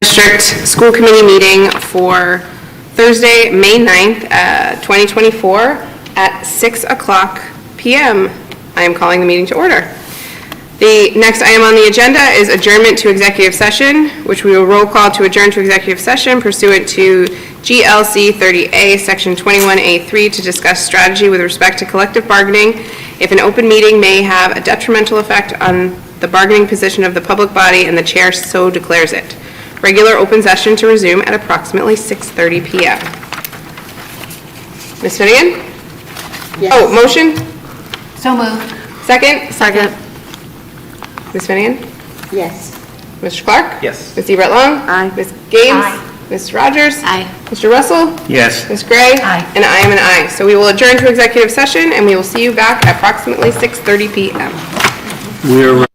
District School Committee meeting for Thursday, May 9th, 2024 at 6 o'clock p.m. I am calling the meeting to order. The next item on the agenda is adjournment to executive session, which we will roll call to adjourn to executive session pursuant to GLC 30A, Section 21A3, to discuss strategy with respect to collective bargaining if an open meeting may have a detrimental effect on the bargaining position of the public body and the chair so declares it. Regular open session to resume at approximately 6:30 p.m. Ms. Finnegan? Yes. Oh, motion? So moved. Second? Second. Ms. Finnegan? Yes. Mr. Clark? Yes. Ms. Everett-Long? Aye. Ms. Gaines? Aye. Ms. Rogers? Aye. Mr. Russell? Yes. Ms. Gray? Aye. And I am an aye. So we will adjourn to executive session, and we will see you back at approximately 6:30 p.m. We're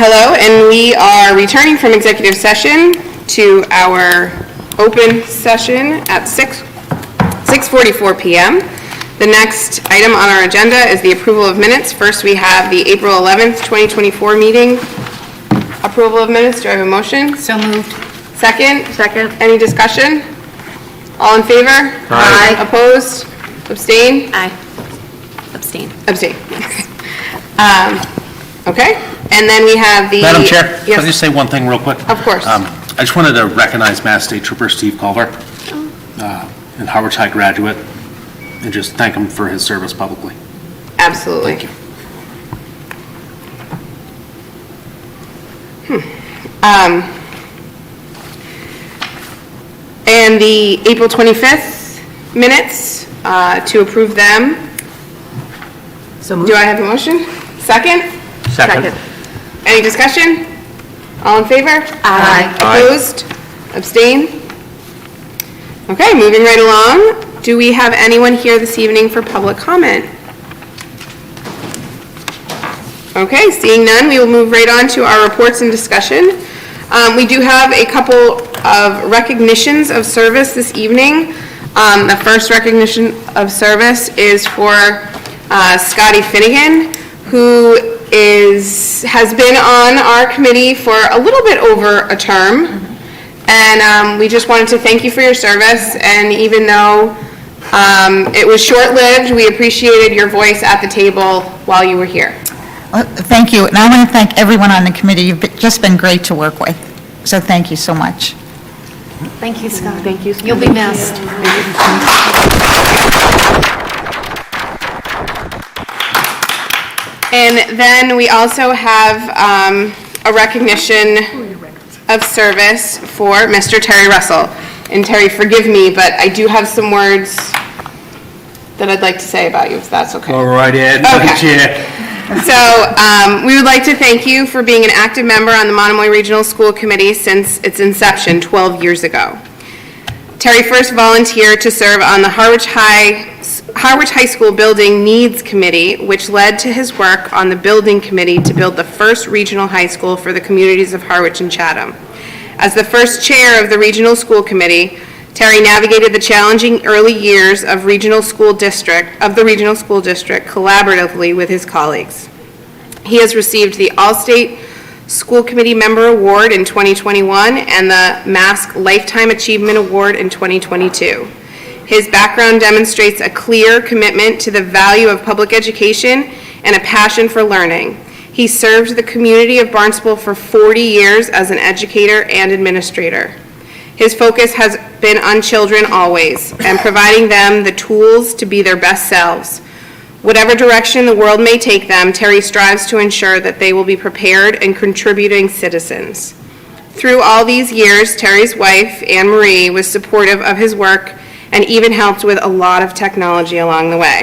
Hello, and we are returning from executive session to our open session at 6:44 p.m. The next item on our agenda is the approval of minutes. First, we have the April 11th, 2024 meeting. Approval of minutes. Do I have a motion? So moved. Second? Second. Any discussion? All in favor? Aye. Opposed? Abstain? Aye. Abstain. Abstain. Okay, and then we have the... Madam Chair, can I Yes, just say one thing real quick? Of course. I just wanted to recognize Mass State Trooper Steve Culver, and Harvard High graduate, and just thank him for his service publicly. Absolutely. Thank you. And the April 25th minutes, to approve them. So moved. Do I have a motion? Second? Second. Any discussion? All in favor? Aye. Opposed? Abstain? Okay, moving right along. Do we have anyone here this evening for public comment? Okay, seeing none, we will move right on to our reports and discussion. We do have a couple of recognitions of service this evening. The first recognition of service is for Scotty Finnegan, who has been on our committee for a little bit over a term. And we just wanted to thank you for your service, and even though it was short-lived, we appreciated your voice at the table while you were here. Well, thank you, and I want to thank everyone on the committee. You've just been great to work with, so thank you so much. Thank you, Scott. Thank you. You'll be missed. And then we also have a recognition of service for Mr. Terry Russell. And Terry, forgive me, but I do have some words that I'd like to say about you, if that's okay. Go right ahead, Madam Okay. Chair. So we would like to thank you for being an active member on the Monomoy Regional School Committee since its inception 12 years ago. Terry first volunteered to serve on the Harwich High School Building Needs Committee, which led to his work on the Building Committee to build the first regional high school for the communities of Harwich and Chatham. As the first chair of the Regional School Committee, Terry navigated the challenging early years of the regional school district collaboratively with his colleagues. He has received the All-State School Committee Member Award in 2021 and the Mask Lifetime Achievement Award in 2022. His background demonstrates a clear commitment to the value of public education and a passion for learning. He served the community of Barnstable for 40 years as an educator and administrator. His focus has been on children always, and providing them the tools to be their best selves. Whatever direction the world may take them, Terry strives to ensure that they will be prepared and contributing citizens. Through all these years, Terry's wife, Anne Marie, was supportive of his work and even helped with a lot of technology along the way.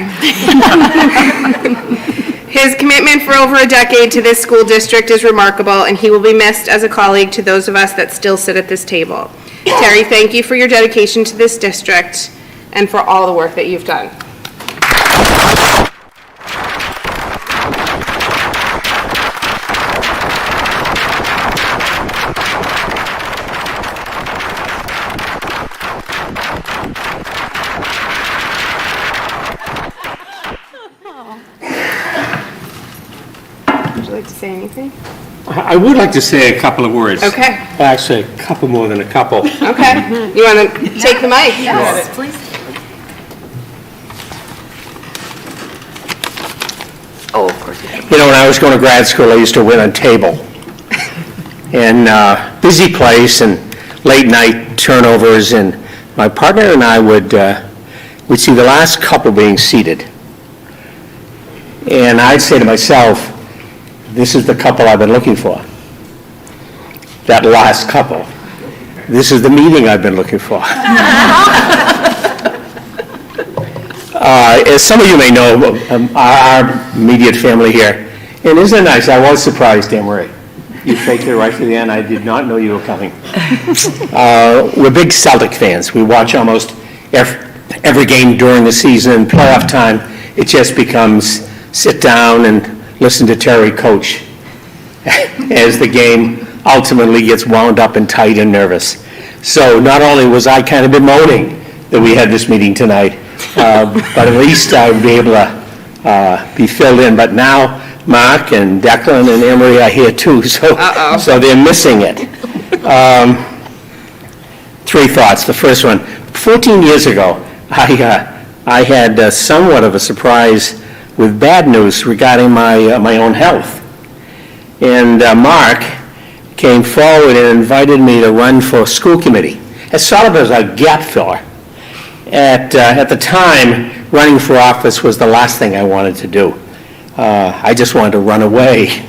His commitment for over a decade to this school district is remarkable, and he will be missed as a colleague to those of us that still sit at this table. Terry, thank you for your dedication to this district and for all the work that you've done. Would you like to say anything? I would like to say a couple of words. Okay. Actually, a couple more than a couple. Okay. You want to take the mic? Yes, please. Oh, of course. You know, when I was going to grad school, I used to win a table. And busy place and late night turnovers, and my partner and I would see the last couple being seated. And I'd say to myself, this is the couple I've been looking for. That last couple. This is the meeting I've been looking for. As some of you may know, our immediate family here, and isn't it nice? I was surprised, Anne Marie. You faked it right to the end. I did not know you were coming. We're big Celtic fans. We watch almost every game during the season. Playoff time, it just becomes sit down and listen to Terry coach. as the game ultimately gets wound up and tight and nervous. So not only was I kind of bemoaning that we had this meeting tonight, but at least I would be able to be filled in. But now Mark and Declan and Emery are here too, so they're missing it. 3 thoughts. The first one, 14 years ago, I had somewhat of a surprise with bad news regarding my own health. And Mark came forward and invited me to run for school committee as sort of as a gap filler. At the time, running for office was the last thing I wanted to do. I just wanted to run away.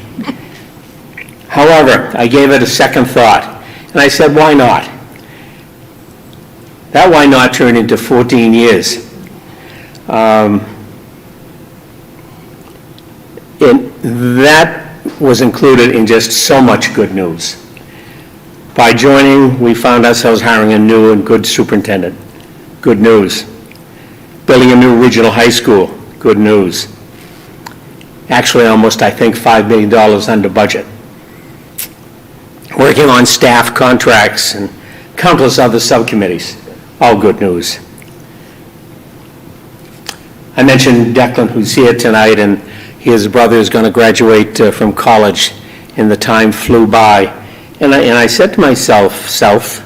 However, I gave it a second thought, and I said, why not? That why not turned into 14 years. And that was included in just so much good news. By joining, we found ourselves hiring a new and good superintendent. Good news. Building a new regional high school. Good news. Actually, almost, I think, $5 million under budget. Working on staff contracts and countless other subcommittees. All good news. I mentioned Declan, who's here tonight, and his brother is going to graduate from college, and the time flew by. And I said to myself,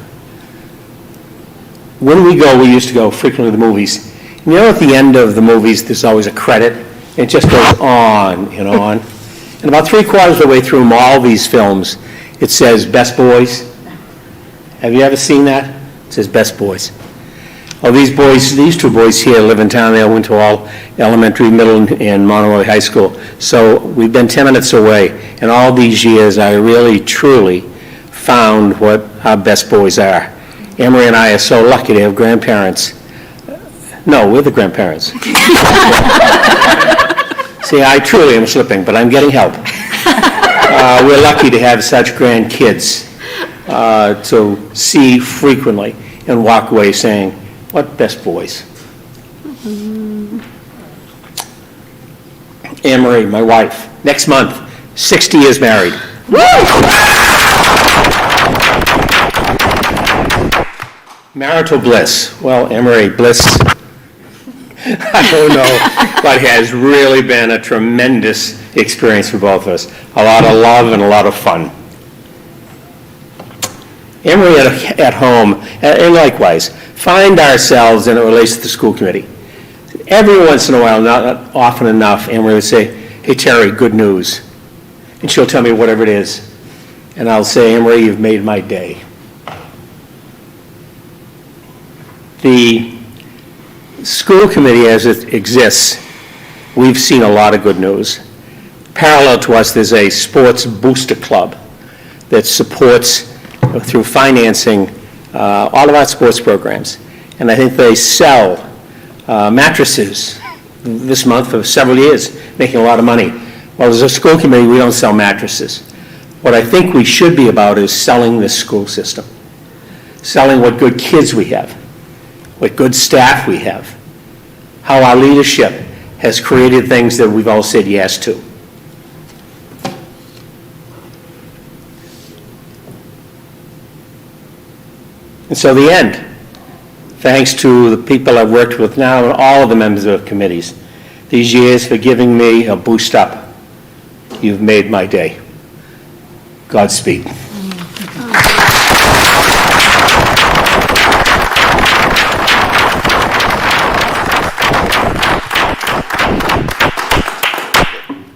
when we used to go frequently to the movies. You know, at the end of the movies, there's always a credit. It just goes on and on. And about 3/4 of the way through all these films, it says, Best Boys. Have you ever seen that? It says, Best Boys. Well, these 2 boys here live in town. They all went to all elementary, middle, and Monomoy High School. So we've been 10 minutes away. And all these years, I really, truly found what our best boys are. Emery and I are so lucky to have grandparents. No, we're the grandparents. See, I truly am slipping, but I'm getting help. We're lucky to have such grandkids to see frequently and walk away saying, what best boys. Anne-Marie, my wife, next month, 60 years married. Marital bliss. Well, Anne-Marie, bliss, I don't know, but has really been a tremendous experience for both of us. A lot of love and a lot of fun. Emery at home, and likewise, find ourselves in a relation to the school committee. Every once in a while, not often enough, Emery would say, hey, Terry, good news. And she'll tell me whatever it is. And I'll say, Emery, you've made my day. The school committee as it exists, we've seen a lot of good news. Parallel to us, there's a sports booster club that supports, through financing, all of our sports programs. And I think they sell mattresses this month for several years, making a lot of money. Well, as a school committee, we don't sell mattresses. What I think we should be about is selling the school system, selling what good kids we have, what good staff we have, how our leadership has created things that we've all said yes to. And so the end, thanks to the people I've worked with now and all of the members of committees, these years for giving me a boost up. You've made my day. Godspeed.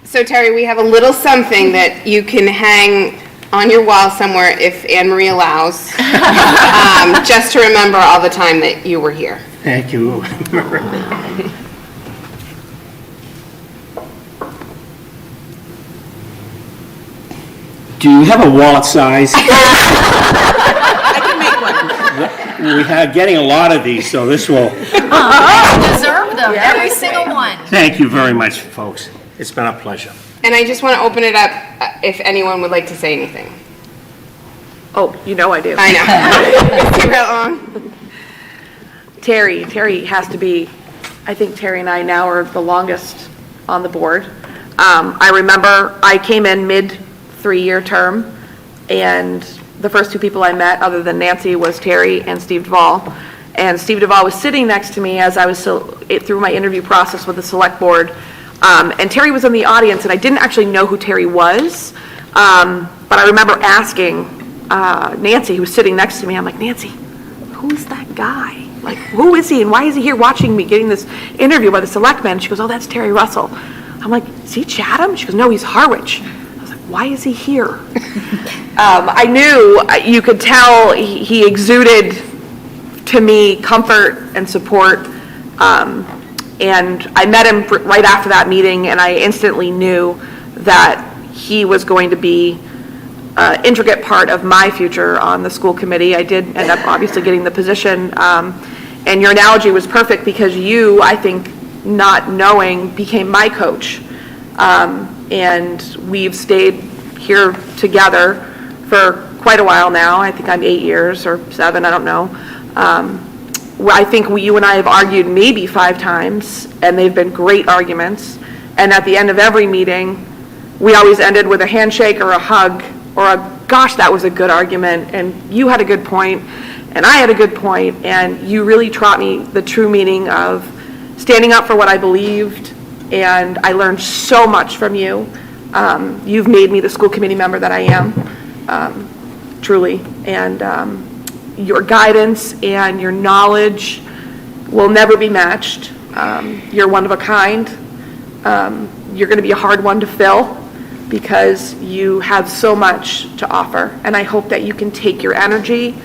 So Terry, we have a little something that you can hang on your wall somewhere if Anne-Marie allows, just to remember all the time that you were here. Thank you. Do you have a wallet size? I can make one. We are getting a lot of these, so this will... Deserve them, every single one. Thank you very much, folks. It's been a pleasure. And I just want to open it up if anyone would like to say anything. Oh, you know I do. I know. Keep it long. Terry has to be, I think Terry and I now are the longest on the board. I remember I came in 3-year term. And the first 2 people I met, other than Nancy, was Terry and Steve Duvall. And Steve Duvall was sitting next to me as I was through my interview process with the select board. And Terry was in the audience, and I didn't actually know who Terry was. But I remember asking Nancy, who was sitting next to me, I'm like, Nancy, who is that guy? Like, who is he, and why is he here watching me getting this interview by the selectmen? She goes, oh, that's Terry Russell. I'm like, is he Chatham? She goes, no, he's Harwich. I was like, why is he here? I knew, you could tell he exuded to me comfort and support. And I met him right after that meeting, and I instantly knew that he was going to be an intricate part of my future on the school committee. I did end up obviously getting the position. And your analogy was perfect because you, I think, not knowing, became my coach. And we've stayed here together for quite a while now. I think I'm 8 years or 7, I don't know. I think you and I have argued maybe 5 times, and they've been great arguments. And at the end of every meeting, we always ended with a handshake or a hug or a, gosh, that was a good argument, and you had a good point, and I had a good point, and you really taught me the true meaning of standing up for what I believed, and I learned so much from you. You've made me the school committee member that I am, truly, and your guidance and your knowledge will never be matched. You're one of a kind. You're going to be a hard one to fill because you have so much to offer. And I hope that you can take your energy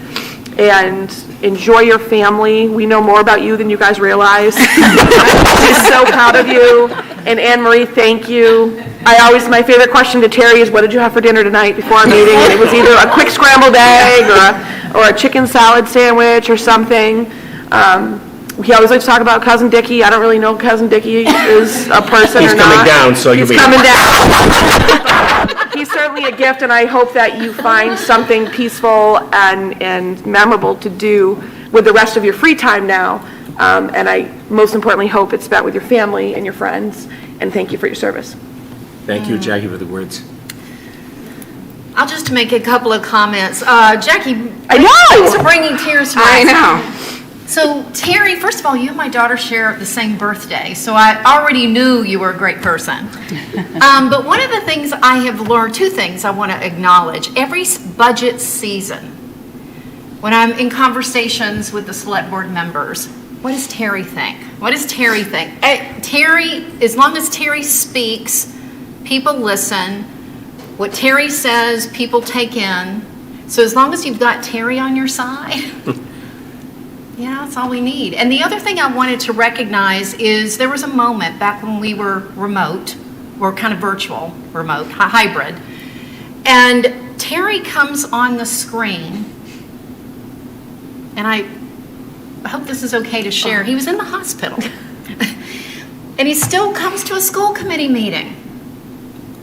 and enjoy your family. We know more about you than you guys realize. She's so proud of you. And Anne Marie, thank you. My favorite question to Terry is, what did you have for dinner tonight before our meeting? And it was either a quick scrambled egg or a chicken salad sandwich or something. He always likes to talk about Cousin Dickie. I don't really know if Cousin Dickie is a person or not. He's coming down, so you'll be... He's coming down. He's certainly a gift, and I hope that you find something peaceful and memorable to do with the rest of your free time now. And I most importantly hope it's spent with your family and your friends, and thank you for your service. Thank you, Jackie, for the words. I'll just make a couple of comments. Jackie, I know! thanks for bringing tears to my I eyes. know. So Terry, first of all, you and my daughter share the same birthday, so I already knew you were a great person. But one of the things I have learned, 2 things I want to acknowledge. Every budget season, when I'm in conversations with the select board members, what does Terry think? What does Terry think? Terry, as long as Terry speaks, people listen. What Terry says, people take in. So as long as you've got Terry on your side, yeah, that's all we need. And the other thing I wanted to recognize is there was a moment back when we were remote, or kind of virtual, remote, hybrid, and Terry comes on the screen, and I hope this is okay to share. He was in the hospital, and he still comes to a school committee meeting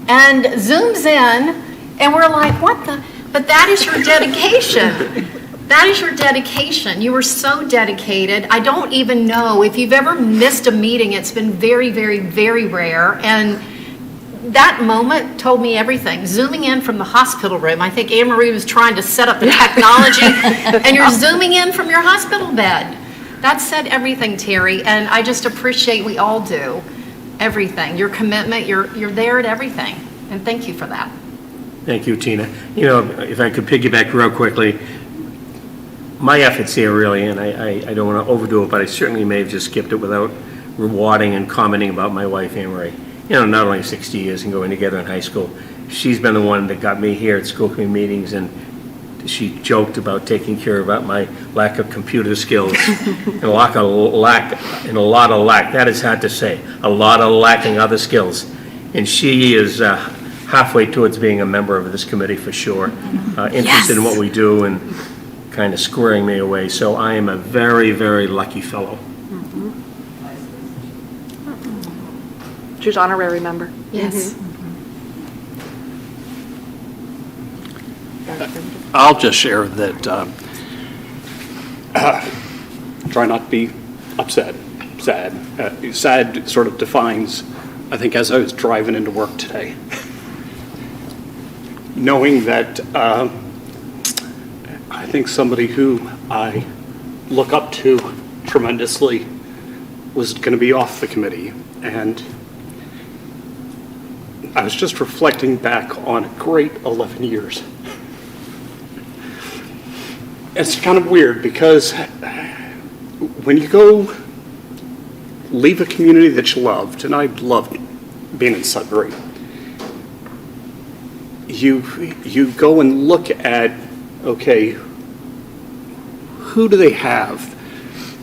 and zooms in, and we're like, what the? But that is your dedication. That is your dedication. You are so dedicated. I don't even know if you've ever missed a meeting. It's been very, very, very rare. And that moment told me everything. Zooming in from the hospital room. I think Anne Marie was trying to set up the technology, and you're zooming in from your hospital bed. That said everything, Terry, and I just appreciate, we all do, everything. Your commitment, you're there at everything, and thank you for that. Thank you, Tina. You know, if I could piggyback real quickly, my efforts here really, and I don't want to overdo it, but I certainly may have just skipped it without rewarding and commenting about my wife, Anne Marie. You know, not only 60 years and going together in high school, she's been the one that got me here at school committee meetings, and she joked about taking care of my lack of computer skills and a lot of lack, that is hard to say, a lot of lacking other skills. And she is halfway towards being a member of this committee for sure, interested in what we do and kind of squaring me away. So I am a very, very lucky fellow. She's honorary member. Yes. I'll just share that, try not to be upset, sad. Sad sort of defines, I think, as I was driving into work today. knowing that I think somebody who I look up to tremendously was going to be off the committee. And I was just reflecting back on a great 11 years. It's kind of weird because when you go leave a community that you loved, and I loved being in Sudbury, you go and look at, okay, who do they have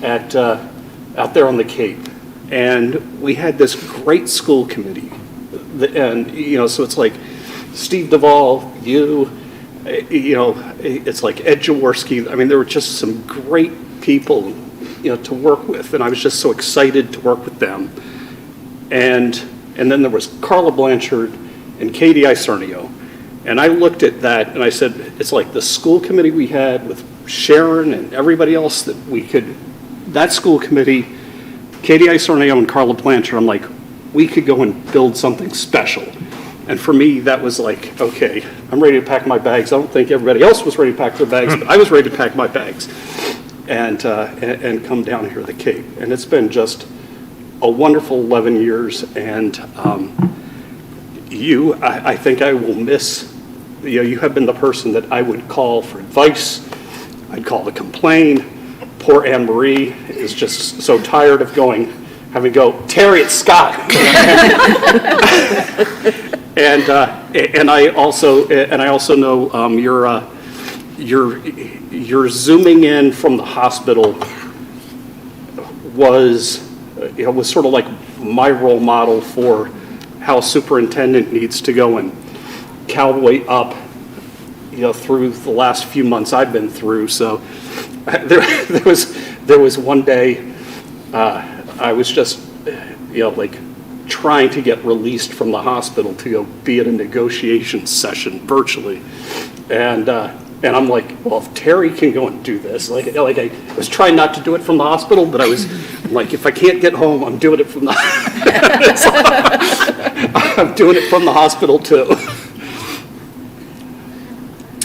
at out there on the Cape? And we had this great school committee, and so it's like Steve Duvall, it's like Ed Jaworski. I mean, there were just some great people, to work with, and I was just so excited to work with them. And then there was Carla Blanchard and Katie Isernio. And I looked at that and I said, it's like the school committee we had with Sharon and everybody else that school committee, Katie Isernio and Carla Blanchard, I'm like, we could go and build something special. And for me, that was like, okay, I'm ready to pack my bags. I don't think everybody else was ready to pack their bags, but I was ready to pack my bags and come down here to the Cape. And it's been just a wonderful 11 years. And I think I will miss, you have been the person that I would call for advice. I'd call to complain. Poor Anne Marie is just so tired of having to go, Terry, it's Scott. And I also know your zooming in from the hospital was sort of like my role model for how a superintendent needs to go and cowboy up, through the last few months I've been through. So there was one day I was just trying to get released from the hospital to go be at a negotiation session virtually, and I'm like, well, if Terry can go and do this, I was trying not to do it from the hospital, but I'm like, if I can't get home, I'm doing it from the I'm doing it from the hospital too.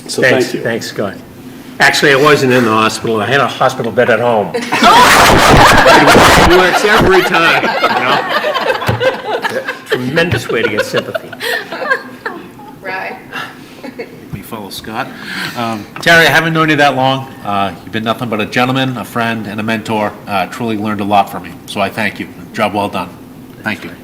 So thank you. Thanks, Scott. Actually, I wasn't in the hospital. I had a hospital bed at home. It works every time, Tremendous way to get sympathy. Right. We follow Scott. Terry, I haven't known you that long. You've been nothing but a gentleman, a friend, and a mentor. Truly learned a lot from you. So I thank you. Job well done. Thank you.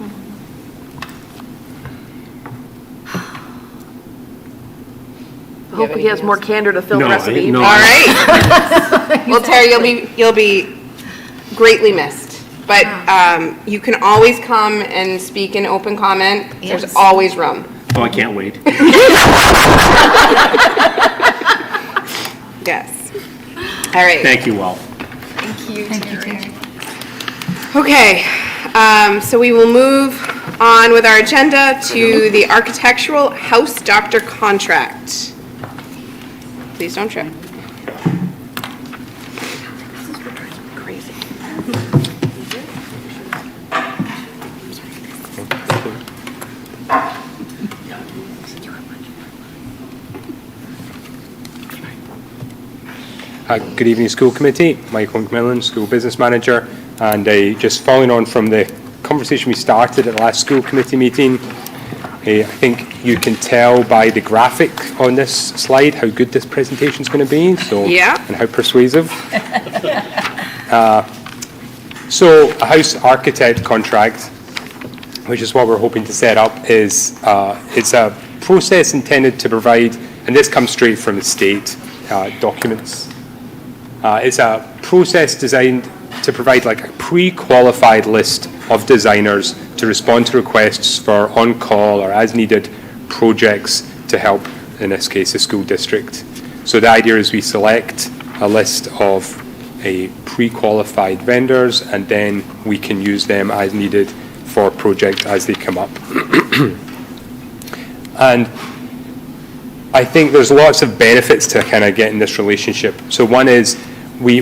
Hope he has more candor to fill the rest of the evening. All right. Well, Terry, you'll be greatly missed, but you can always come and speak in open comment. Yes. There's always room. Oh, I can't wait. Yes. All right. Thank you all. Thank you, Terry. Okay. So we will move on with our agenda to the architectural house doctor contract. Please don't trip. Crazy. Good evening, school committee. Michael McMillan, school business manager, and just following on from the conversation we started at the last school committee meeting, I think you can tell by the graphic on this slide how good this presentation is going to be. So, Yeah. and how persuasive. So a house architect contract, which is what we're hoping to set up, is it's a process intended to provide, and this comes straight from the state documents. It's a process designed to provide like a pre-qualified list of designers to respond to requests for on-call or as-needed projects to help, in this case, the school district. So the idea is we select a list of a pre-qualified vendors, and then we can use them as needed for projects as they come up. And I think there's lots of benefits to kind of getting this relationship. So one is we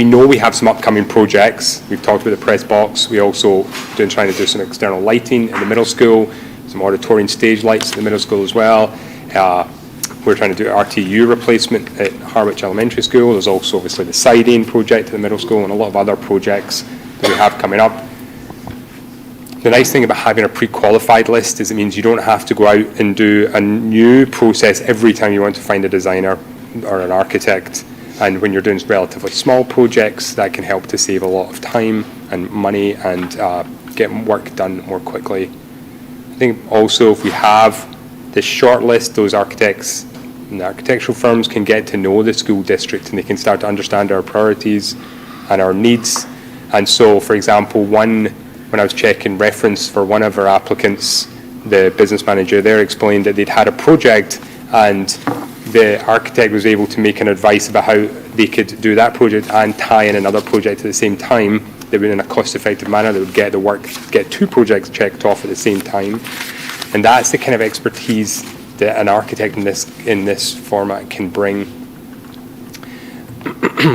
know we have some upcoming projects. We've talked about the press box. We also trying to do some external lighting in the middle school, some auditorium stage lights in the middle school as well. We're trying to do RTU replacement at Harwich Elementary School. There's also obviously the siding project at the middle school and a lot of other projects that we have coming up. The nice thing about having a pre-qualified list is it means you don't have to go out and do a new process every time you want to find a designer or an architect. And when you're doing relatively small projects, that can help to save a lot of time and money and get work done more quickly. I think also if we have this short list, those architects and the architectural firms can get to know the school district and they can start to understand our priorities and our needs. And so, for example, when I was checking reference for one of our applicants, the business manager there explained that they'd had a project and the architect was able to make an advice about how they could do that project and tie in another project at the same time. They would, in a cost-effective manner, they would get get two projects checked off at the same time. And that's the kind of expertise that an architect in this format can bring.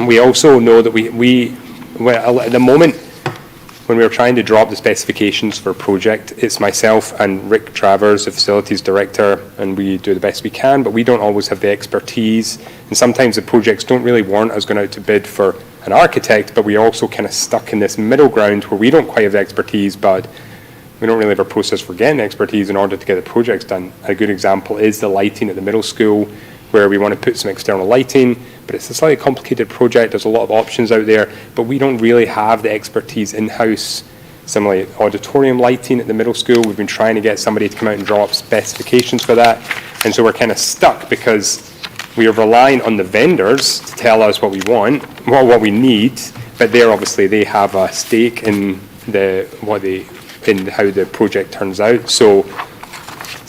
We also know that well, at the moment, when we were trying to draw up the specifications for a project, it's myself and Rick Travers, the facilities director, and we do the best we can, but we don't always have the expertise. And sometimes the projects don't really warrant us going out to bid for an architect, but we're also kind of stuck in this middle ground where we don't quite have the expertise, but we don't really have a process for getting expertise in order to get the projects done. A good example is the lighting at the middle school, where we want to put some external lighting, but it's a slightly complicated project. There's a lot of options out there, but we don't really have the expertise in-house. Similarly, auditorium lighting at the middle school, we've been trying to get somebody to come out and draw up specifications for that, and so we're kind of stuck because we are relying on the vendors to tell us what we want, what we need, but they have a stake in how the project turns out. So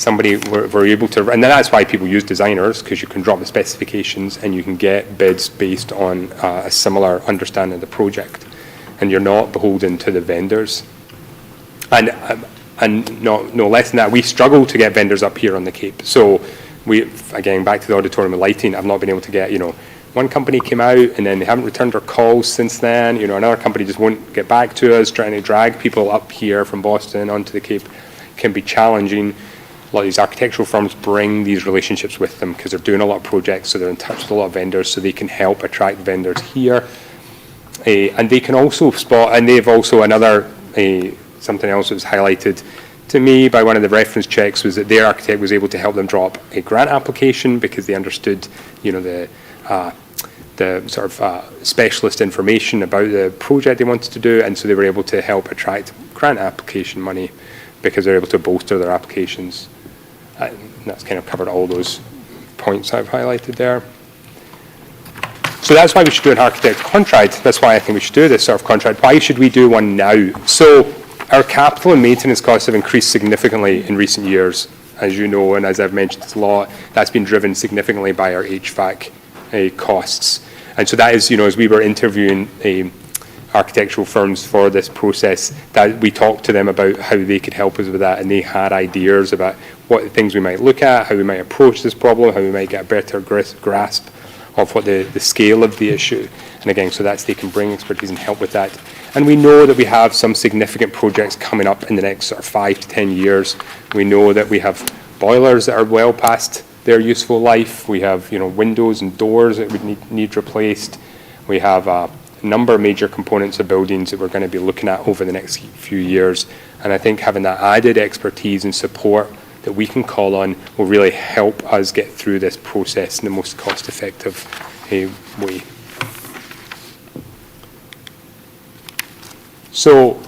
we're able to, and that's why people use designers, because you can drop the specifications and you can get bids based on a similar understanding of the project, and you're not beholden to the vendors. And no less than that, we struggle to get vendors up here on the Cape. So again, back to the auditorium and lighting, I've not been able to get, one company came out and then they haven't returned our calls since then. Another company just won't get back to us. Trying to drag people up here from Boston onto the Cape can be challenging. A lot of these architectural firms bring these relationships with them because they're doing a lot of projects, so they're in touch with a lot of vendors, so they can help attract vendors here. And they can also spot, and they've also something else that was highlighted to me by one of the reference checks was that their architect was able to help them draw up a grant application because they understood, the sort of specialist information about the project they wanted to do, and so they were able to help attract grant application money because they're able to bolster their applications. And that's kind of covered all those points I've highlighted there. So that's why we should do an architect contract. That's why I think we should do this sort of contract. Why should we do one now? So our capital and maintenance costs have increased significantly in recent years, as you know, and as I've mentioned a lot, that's been driven significantly by our HVAC costs. And so that is, as we were interviewing architectural firms for this process, that we talked to them about how they could help us with that, and they had ideas about what things we might look at, how we might approach this problem, how we might get a better grasp of what the scale of the issue. And again, so they can bring expertise and help with that. And we know that we have some significant projects coming up in the next sort of 5 to 10 years. We know that we have boilers that are well past their useful life. We have, windows and doors that would need replaced. We have a number of major components of buildings that we're going to be looking at over the next few years. And I think having that added expertise and support that we can call on will really help us get through this process in the most cost-effective way. So,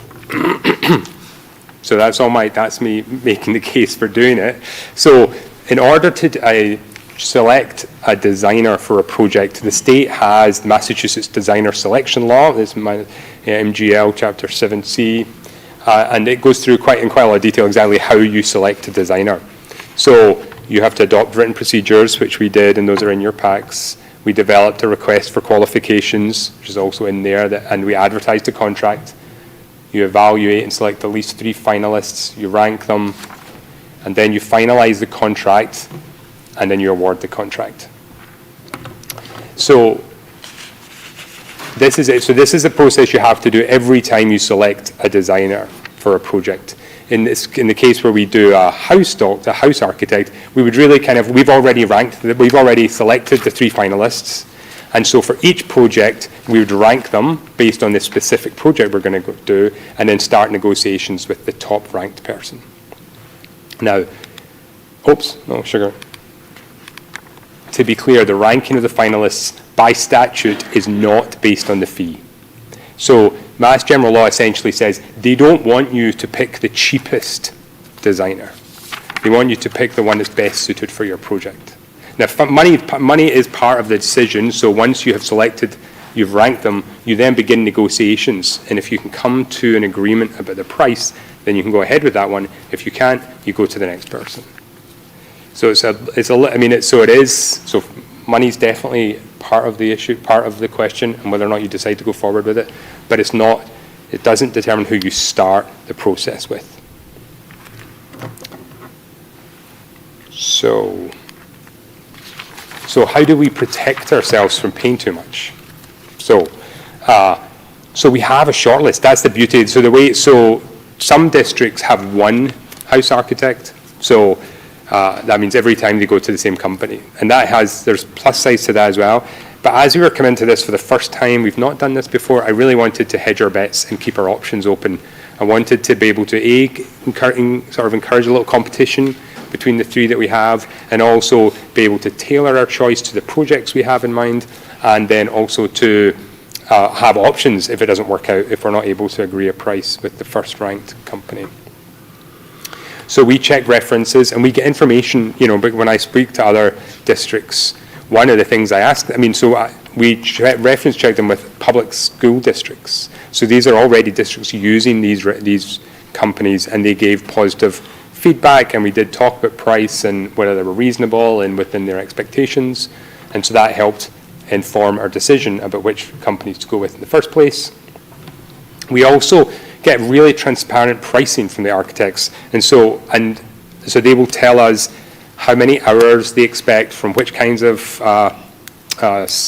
that's me making the case for doing it. So, in order to select a designer for a project, the state has the Massachusetts Designer Selection Law. This is my MGL Chapter 7C. And it goes through in quite a lot of detail exactly how you select a designer. So you have to adopt written procedures, which we did, and those are in your packs. We developed a request for qualifications, which is also in there, and we advertised a contract. You evaluate and select at least 3 finalists, you rank them, and then you finalize the contract, and then you award the contract. So this is it. So this is the process you have to do every time you select a designer for a project. in the case where we do a house architect, we would really we've already selected the 3 finalists. And so for each project, we would rank them based on the specific project we're going to do, and then start negotiations with the top ranked person. Now, to be clear, the ranking of the finalists by statute is not based on the fee. So Mass General Law essentially says they don't want you to pick the cheapest designer. They want you to pick the one that's best suited for your project. Now, money is part of the decision, so once you have selected, you've ranked them, you then begin negotiations, and if you can come to an agreement about the price, then you can go ahead with that one. If you can't, you go to the next person. So money's definitely part of the issue, part of the question, and whether or not you decide to go forward with it, but it doesn't determine who you start the process with. So how do we protect ourselves from paying too much? So we have a shortlist. That's the beauty. So some districts have one house architect. So that means every time they go to the same company, and there's plus sides to that as well. But as we were coming to this for the first time, we've not done this before. I really wanted to hedge our bets and keep our options open. I wanted to be able to encourage a little competition between the 3 that we have, and also be able to tailor our choice to the projects we have in mind, and then also to have options if it doesn't work out, if we're not able to agree a price with the first ranked company. So we check references and we get information, but when I speak to other districts, one of the things I ask, we reference check them with public school districts. So these are already districts using these companies, and they gave positive feedback, and we did talk about price and whether they were reasonable and within their expectations, and so that helped inform our decision about which companies to go with in the first place. We also get really transparent pricing from the architects, and so they will tell us how many hours they expect from which kinds of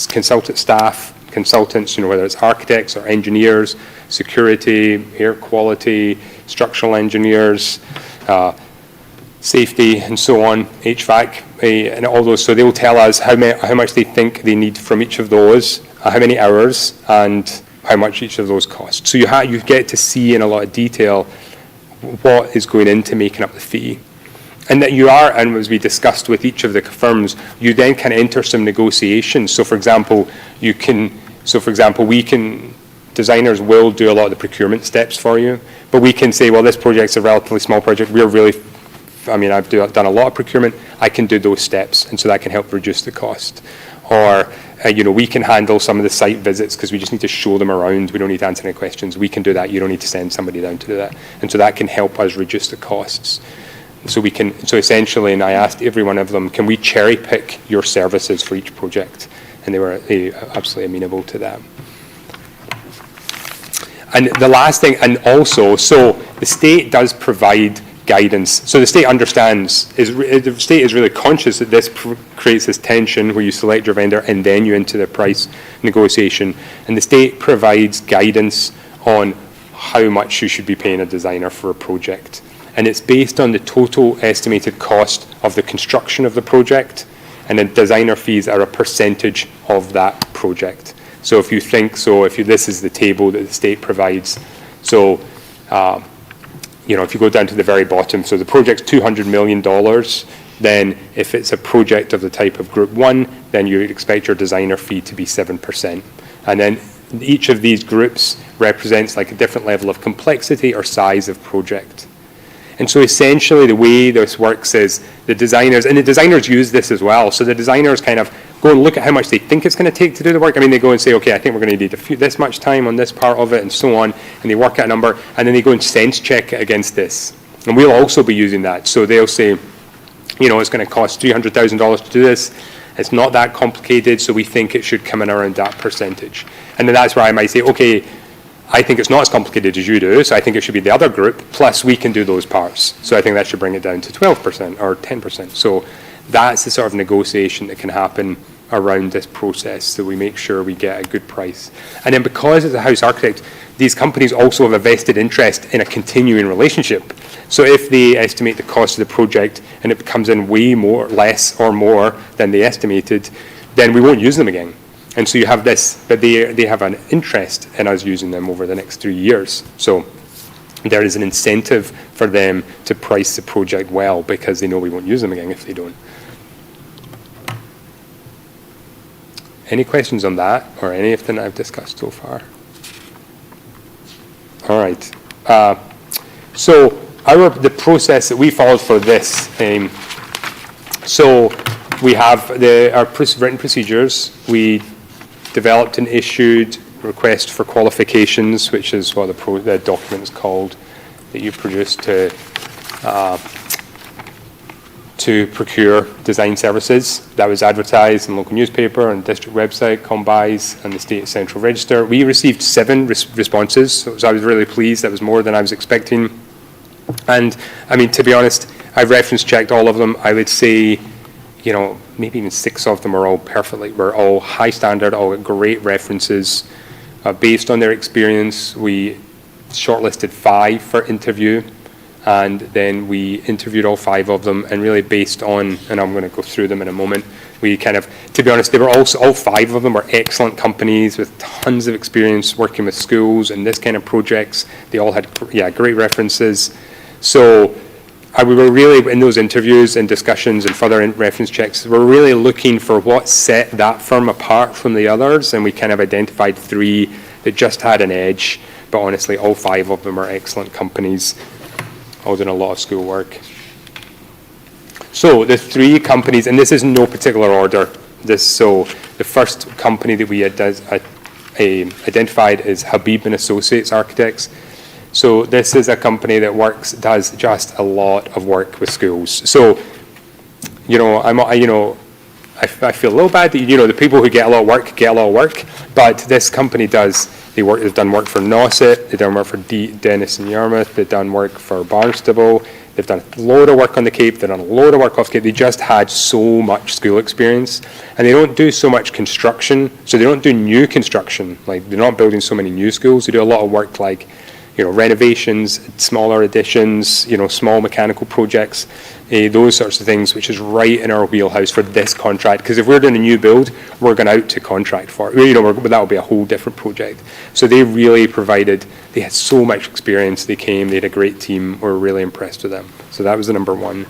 consultants, whether it's architects or engineers, security, air quality, structural engineers, safety, and so on, HVAC, and all those. So they will tell us how much they think they need from each of those, how many hours, and how much each of those costs. So you get to see in a lot of detail what is going into making up the fee. And that and as we discussed with each of the firms, you then can enter some negotiations. So for example, designers will do a lot of the procurement steps for you, but we can say, well, this project's a relatively small project. I've done a lot of procurement. I can do those steps, and so that can help reduce the cost. Or, we can handle some of the site visits because we just need to show them around. We don't need to answer any questions. We can do that. You don't need to send somebody down to do that. And so that can help us reduce the costs. So essentially, and I asked every one of them, can we cherry pick your services for each project? And they were absolutely amenable to that. And the last thing, and also, so the state does provide guidance. So the state the state is really conscious that this creates this tension where you select your vendor and then you enter the price negotiation. And the state provides guidance on how much you should be paying a designer for a project. And it's based on the total estimated cost of the construction of the project, and then designer fees are a percentage of that project. So if this is the table that the state provides, so if you go down to the very bottom, so the project's $200 million, then if it's a project of the type of Group 1, then you would expect your designer fee to be 7%. And then each of these groups represents like a different level of complexity or size of project. And so essentially the way this works is the designers use this as well. So the designers kind of go and look at how much they think it's going to take to do the work. They go and say, okay, I think we're going to need this much time on this part of it and so on. And they work out a number, and then they go and sense check it against this. And we'll also be using that. So they'll say, it's going to cost $300,000 to do this. It's not that complicated, so we think it should come in around that percentage. And then that's where I might say, okay, I think it's not as complicated as you do, so I think it should be the other group, plus we can do those parts. So I think that should bring it down to 12% or 10%. So that's the sort of negotiation that can happen around this process, so we make sure we get a good price. And then because it's a house architect, these companies also have a vested interest in a continuing relationship. So if they estimate the cost of the project and it comes in way more, less or more than they estimated, then we won't use them again. And so you have this, but they have an interest in us using them over the next 3 years. So there is an incentive for them to price the project well because they know we won't use them again if they don't. Any questions on that or anything I've discussed so far? All right. So the process that we followed for this, so we have our written procedures. We developed and issued request for qualifications, which is what the document is called, that you produced to procure design services. That was advertised in local newspaper and district website, Combis, and the State Central Register. We received 7 responses, so I was really pleased. That was more than I was expecting. And I mean, to be honest, I've reference checked all of them. I would say, maybe even 6 of them are all we're all high standard, all great references. Based on their experience, we shortlisted 5 for interview, and then we interviewed all 5 of them, and really based on, and I'm going to go through them in a moment, we to be honest, they were also, all 5 of them were excellent companies with tons of experience working with schools and this kind of projects. They all had, great references. So we were really, in those interviews and discussions and further reference checks, we're really looking for what set that firm apart from the others, and we kind of identified 3 that just had an edge, but honestly, all 5 of them are excellent companies, all doing a lot of school work. So the 3 companies, and this is in no particular order, so the first company that we identified is Habib and Associates Architects. So this is a company that does just a lot of work with schools. So, I feel a little bad that, the people who get a lot of work, but this company they've done work for Nauset, they've done work for Dennis and Yarmouth, they've done work for Barnstable, they've done a load of work on the Cape, they've done a load of work off Cape. They just had so much school experience, and they don't do so much construction, so they don't do new construction, like they're not building so many new schools. They do a lot of work like, renovations, smaller additions, small mechanical projects, those sorts of things, which is right in our wheelhouse for this contract. Because if we're doing a new build, we're going out to contract for it. That will be a whole different project. So they really they had so much experience. They came, they had a great team. We're really impressed with them. So that was the number 1.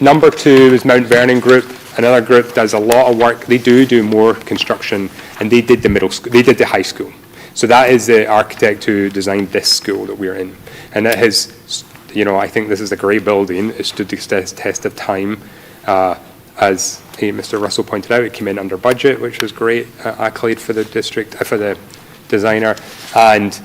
Number 2 is Mount Vernon Group. Another group that does a lot of work. They do more construction, and they did the middle school. They did the high school. So that is the architect who designed this school that we're in. And that has, I think this is a great building. It stood the test of time. As Mr. Russell pointed out, it came in under budget, which was great accolade for the district, for the designer. And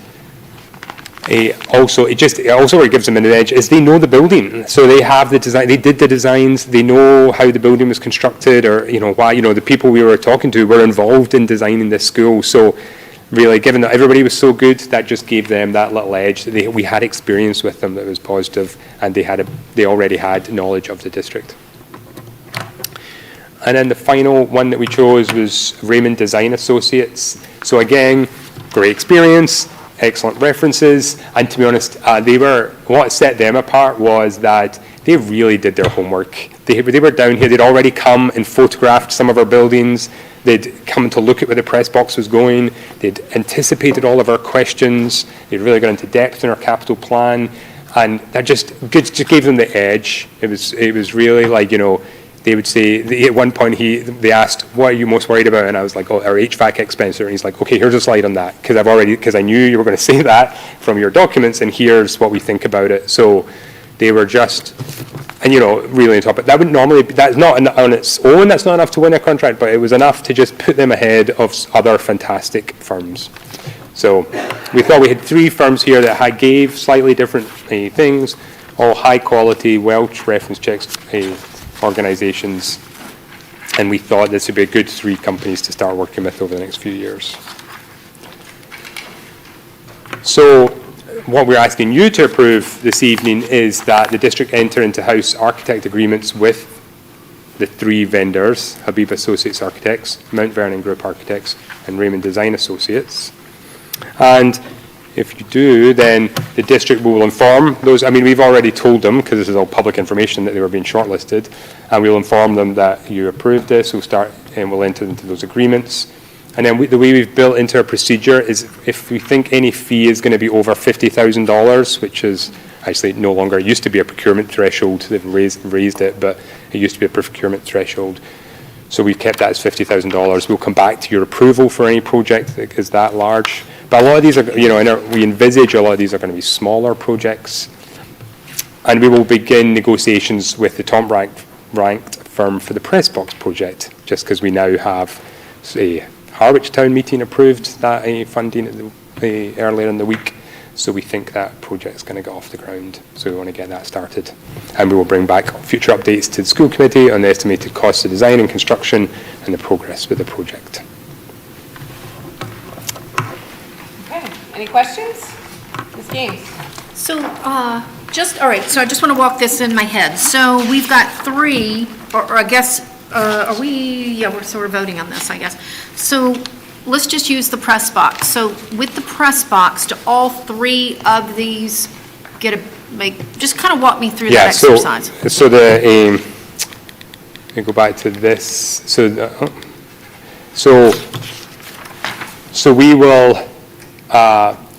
it also what gives them an edge is they know the building. So they have the design, they did the designs, they know how the building was constructed, or, why, the people we were talking to were involved in designing this school. So really, given that everybody was so good, that just gave them that little edge. We had experience with them that was positive, and they already had knowledge of the district. And then the final one that we chose was Raymond Design Associates. So again, great experience, excellent references, and to be honest, what set them apart was that they really did their homework. They were down here, they'd already come and photographed some of our buildings. They'd come to look at where the press box was going. They'd anticipated all of our questions. They'd really got into depth in our capital plan, and that just gave them the edge. It was really like, they would say, at one point they asked, "What are you most worried about?" And I was like, "Oh, our HVAC expense." And he's like, "Okay, here's a slide on that, because I knew you were going to say that from your documents, and here's what we think about it." So they were just, and really on top of it. That would normally, that's not on its own, that's not enough to win a contract, but it was enough to just put them ahead of other fantastic firms. So we thought we had 3 firms here that gave slightly different things, all high quality, Welch reference checks organizations, and we thought this would be a good 3 companies to start working with over the next few years. So what we're asking you to approve this evening is that the district enter into house architect agreements with the three vendors, Habib Associates Architects, Mount Vernon Group Architects, and Raymond Design Associates. And if you do, then the district will inform those. I mean, we've already told them, because this is all public information, that they were being shortlisted, and we'll inform them that you approved this. We'll start and we'll enter into those agreements. And then the way we've built into our procedure is if we think any fee is going to be over $50,000, which is actually no longer, it used to be a procurement threshold, they've raised it, but it used to be a procurement threshold. So we've kept that as $50,000. We'll come back to your approval for any project that is that large. But a lot of these are, we envisage a lot of these are going to be smaller projects. And we will begin negotiations with the top-ranked firm for the Pressbox project, just because we now have a Harwich Town meeting approved that funding earlier in the week. So we think that project's going to get off the ground. So we want to get that started. And we will bring back future updates to the school committee on the estimated costs of design and construction and the progress with the project. Okay, any questions? Ms. Gaines? So, all right, so I just want to walk this in my head. So we've got three, or I guess, we're voting on this, I guess. So let's just use the press box. So with the press box, do all three of these just kind of walk me through that exercise? So let me go back to this. So we will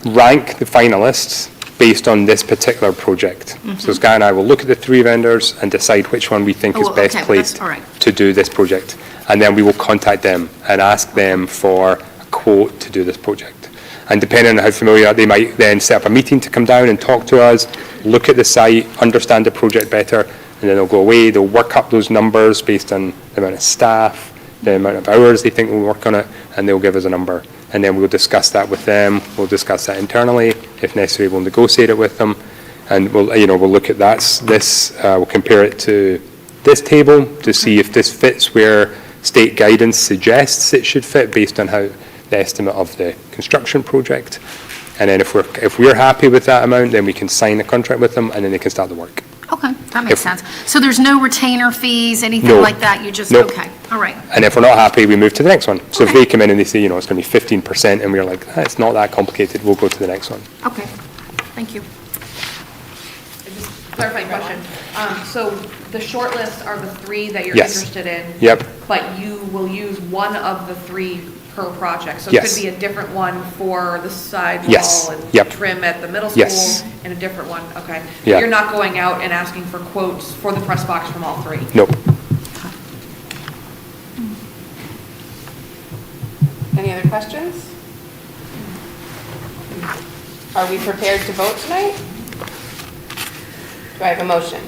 rank the finalists based on this particular project. So Sky and I will look at the three vendors and decide which one we think is best placed to do this project. And then we will contact them and ask them for a quote to do this project. And depending on how familiar, they might then set up a meeting to come down and talk to us, look at the site, understand the project better, and then they'll go away, they'll work up those numbers based on the amount of staff, the amount of hours they think we'll work on it, and they'll give us a number. And then we'll discuss that with them, we'll discuss that internally, if necessary we'll negotiate it with them, and we'll look at we'll compare it to this table to see if this fits where state guidance suggests it should fit based on how the estimate of the construction project. And then if we're happy with that amount, then we can sign a contract with them and then they can start the work. Okay, that makes sense. So there's no retainer fees, anything No. like that? You just, Nope. okay, all right. And if we're not happy, we move to the next one. So if they come in and they say, it's going to be 15%, and we're like, it's not that complicated, we'll go to the next one. Okay, thank you. Clarifying question. So the short list are the three that you're Yes. interested in? Yep. But you will use one of the three per project? So it Yes. could be a different one for the sidewall Yes. and Yep. trim at the middle Yes. school, and a different one, okay? But Yeah. you're not going out and asking for quotes for the press box from all three? Nope. Any other questions? Are we prepared to vote tonight? Do I have a motion?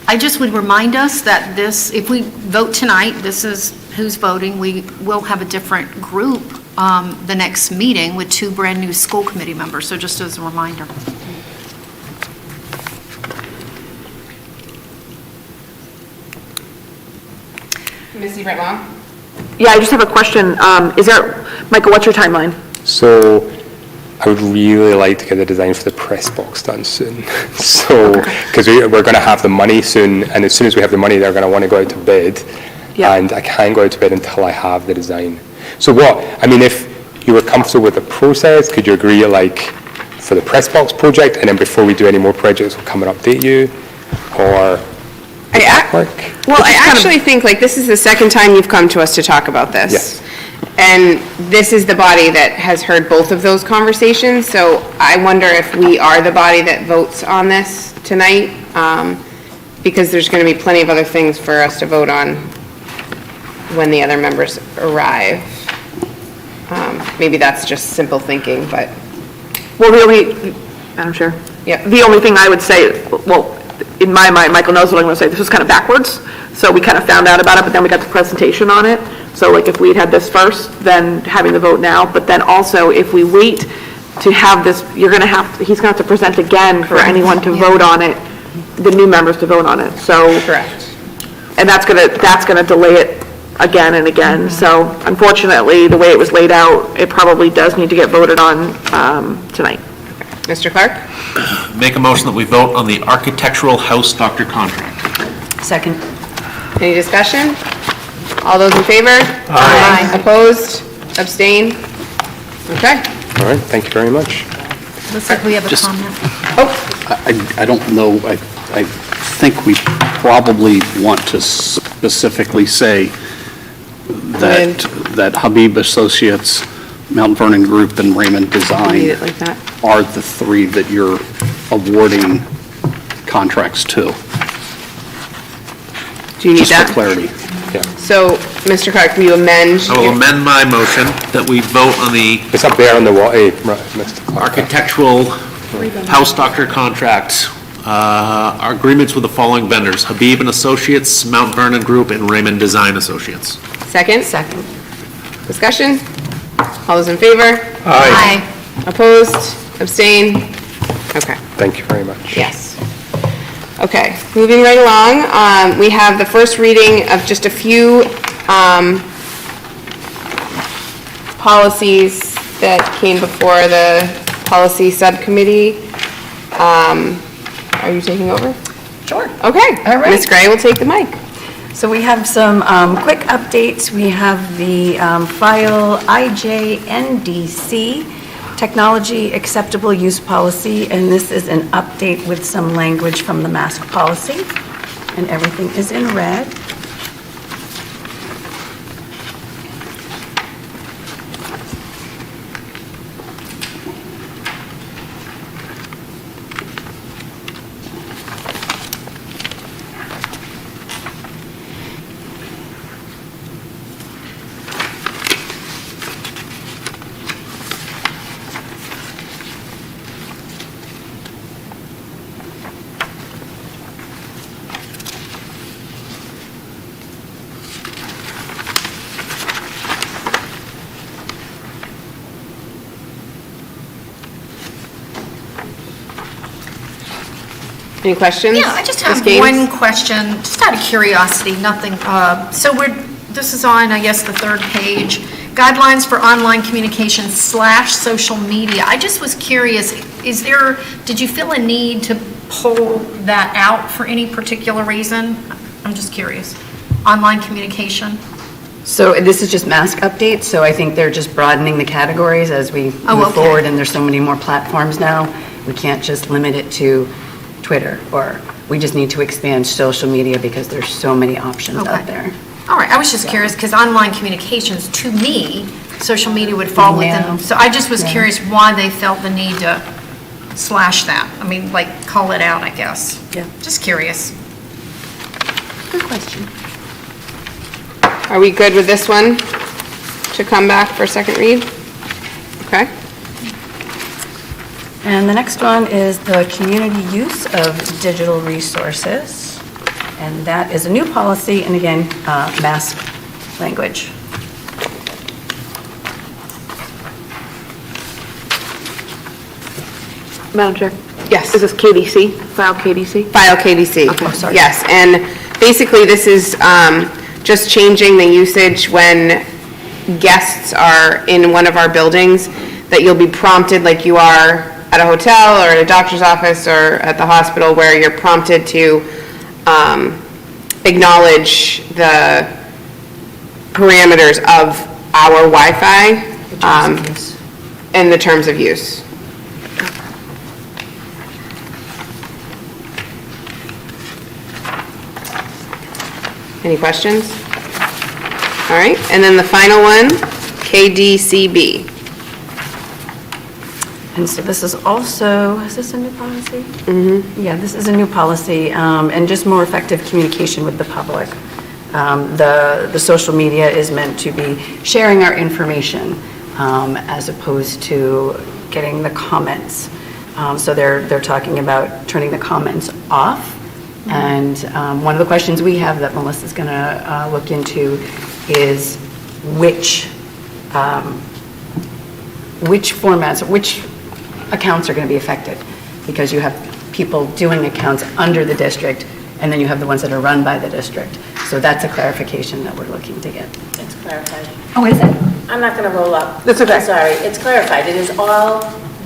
I just would remind us that if we vote tonight, this is who's voting, we will have a different group the next meeting with two brand-new school committee members, so just as a reminder. Ms. Everett-Long? Yeah, I just have a question. Michael, what's your timeline? So I would really like to get the design for the press box done soon. So, because we're going to have the money soon, and as soon as we have the money, they're going to want to go out to bid. Yeah. And I can't go out to bid until I have the design. So if you were comfortable with the process, could you agree for the press box project, and then before we do any more projects, we'll come and update you? Or would that work? Well, I actually think this is the second time you've come to us to talk about this. Yes. And this is the body that has heard both of those conversations, so I wonder if we are the body that votes on this tonight, because there's going to be plenty of other things for us to vote on when the other members arrive. Maybe that's just simple thinking, but, Well, really, Madam Chair? yeah. The only thing I would say, well, in my mind, Michael knows what I'm going to say, this was kind of backwards. So we kind of found out about it, but then we got the presentation on it. So if we had this first, then having the vote now, but then also if we wait to have this, he's going to have to present again for anyone to vote on it, the new members to vote on it, so. Correct. And that's going to delay it again and again. So unfortunately, the way it was laid out, it probably does need to get voted on tonight. Mr. Clark? Make a motion that we vote on the architectural house doctor contract. Second. Any discussion? All those in favor? Aye. Opposed? Abstain? Okay. All right, thank you very much. Looks like we have a Just- comment. I don't know, I think we probably want to specifically say that Habib Associates, Mount Vernon Group, and Raymond Read Design it like that. are the three that you're awarding contracts to, Do you need just for that? clarity. So, Mr. Clark, will you amend? I will your- amend my motion that we vote on the It's up there on the wall, hey, right, Mr. Clark. architectural house doctor contract, our agreements with the following vendors: Habib and Associates, Mount Vernon Group, and Raymond Design Associates. Second? Second. Discussion? All those in favor? Aye. Opposed? Abstain? Okay. Thank you very much. Yes. Okay, moving right along, we have the first reading of just a few policies that came before the policy subcommittee. Are you taking over? Sure. Okay. All right. Ms. Gray will take the mic. So we have some quick updates. We have the file IJNDC, Technology Acceptable Use Policy, and this is an update with some language from the mask policy, and everything is in red. Any questions? Yeah, I just Ms. have Gaines? one question, just out of curiosity, nothing, so this is on, I guess, the third page, guidelines for online communication / social media. I just was curious, did you feel a need to pull that out for any particular reason? I'm just curious. Online communication? So this is just mask updates, so I think they're just broadening the categories as we move okay. forward, and there's so many more platforms now. We can't just limit it to Twitter, or we just need to expand social media because there's so many options Okay. out there. All right, I was just curious, because online communications, to me, social media would fall Yeah. within, so I just was Yeah. curious why they felt the need to slash that. I mean, like, call it out, I guess. Yeah. Just curious. Good question. Are we good with this one to come back for second read? Okay. And the next one is the community use of digital resources. And that is a new policy, and again, mask language. Madam Chair? Yes. Is this KDC, file KDC? File KDC. Okay, sorry. Yes, and basically this is just changing the usage when guests are in one of our buildings, that you'll be prompted like you are at a hotel or at a doctor's office or at the hospital, where you're prompted to acknowledge the parameters of our Wi-Fi and the terms of use. Any questions? All right, and then the final one, KDCB. And so this is also, is this a new policy? Mm-hmm. Yeah, this is a new policy, and just more effective communication with the public. The social media is meant to be sharing our information as opposed to getting the comments. So they're talking about turning the comments off. And one of the questions we have that Melissa's going to look into is which formats, which accounts are going to be affected, because you have people doing accounts under the district, and then you have the ones that are run by the district. So that's a clarification that we're looking to get. It's clarified. Oh, is it? I'm not going to roll up. That's okay. I'm sorry. It's clarified. It is all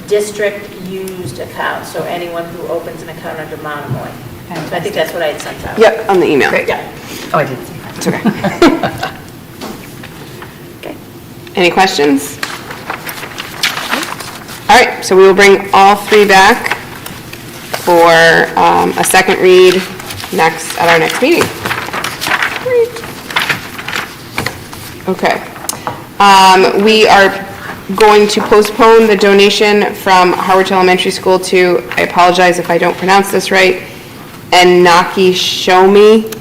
district-used used account, so anyone who opens an account under Monomoy. So I think that's what I had sent out. Yep, on the email. Yeah. Oh, I didn't see that. It's okay. Any questions? All right, so we will bring all three back for a second read at our next meeting. Great. Okay. We are going to postpone the donation from Harwich Elementary School to, I apologize if I don't pronounce this right, Enaki Shomi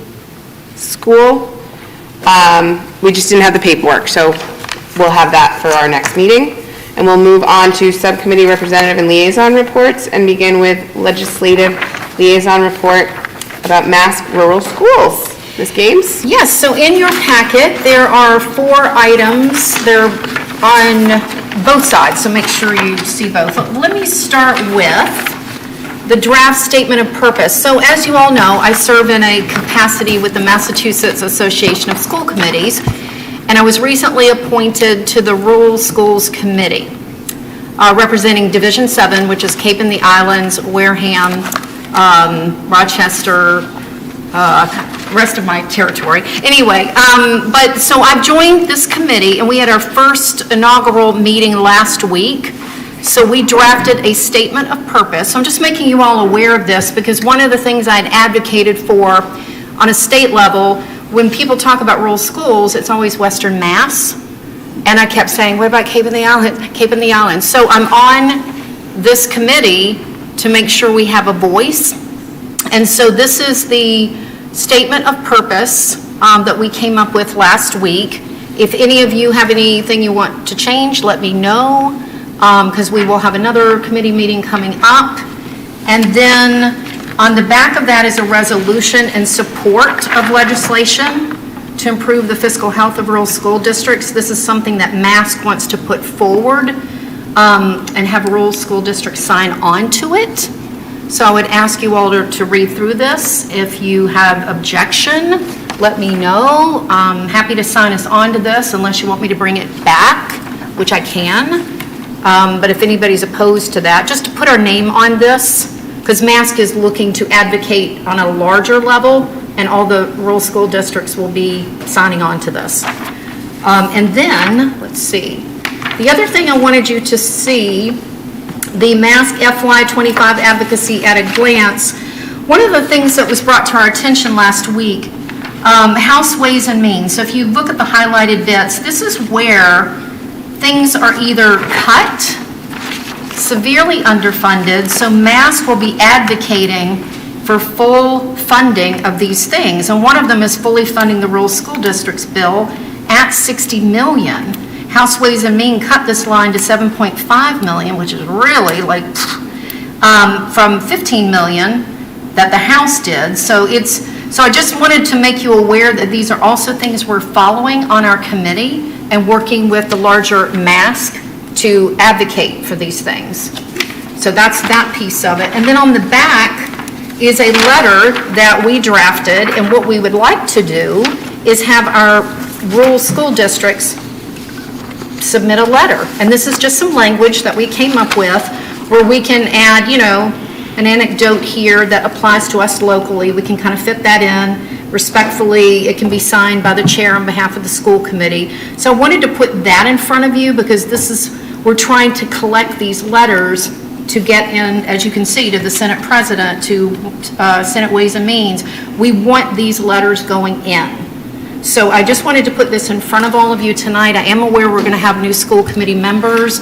School. We just didn't have the paperwork, so we'll have that for our next meeting. And we'll move on to subcommittee representative and liaison reports and begin with legislative liaison report about Mask rural schools. Ms. Games? Yes, so in your packet, there are 4 items. They're on both sides, so make sure you see both. Let me start with the draft statement of purpose. So as you all know, I serve in a capacity with the Massachusetts Association of School Committees, and I was recently appointed to the Rural Schools Committee, representing Division 7, which is Cape and the Islands, Wareham, Rochester, rest of my territory. Anyway, so I've joined this committee, and we had our first inaugural meeting last week. So we drafted a statement of purpose. So I'm just making you all aware of this because one of the things I'd advocated for on a state level, when people talk about rural schools, it's always Western Mass. And I kept saying, what about Cape and the Islands? Cape and the Islands. So I'm on this committee to make sure we have a voice. And so this is the statement of purpose that we came up with last week. If any of you have anything you want to change, let me know, because we will have another committee meeting coming up. And then on the back of that is a resolution in support of legislation to improve the fiscal health of rural school districts. This is something that MASC wants to put forward and have rural school districts sign on to it. So I would ask you all to read through this. If you have objection, let me know. I'm happy to sign us on to this unless you want me to bring it back, which I can. But if anybody's opposed to that, just to put our name on this, because MASC is looking to advocate on a larger level, and all the rural school districts will be signing on to this. And then, let's see. The other thing I wanted you to see, the MASC FY25 advocacy at a glance. One of the things that was brought to our attention last week, House Ways and Means. So if you look at the highlighted bits, this is where things are either cut, severely underfunded, so MASC will be advocating for full funding of these things. And one of them is fully funding the rural school districts bill at $60 million. House Ways and Means cut this line to $7.5 million, which is really like from $15 million that the House did. So I just wanted to make you aware that these are also things we're following on our committee and working with the larger MASC to advocate for these things. So that's that piece of it. And then on the back is a letter that we drafted, and what we would like to do is have our rural school districts submit a letter. And this is just some language that we came up with where we can add, an anecdote here that applies to us locally. We can kind of fit that in respectfully. It can be signed by the chair on behalf of the school committee. So I wanted to put that in front of you because we're trying to collect these letters to get in, as you can see, to the Senate President, to Senate Ways and Means. We want these letters going in. So I just wanted to put this in front of all of you tonight. I am aware we're going to have new school committee members.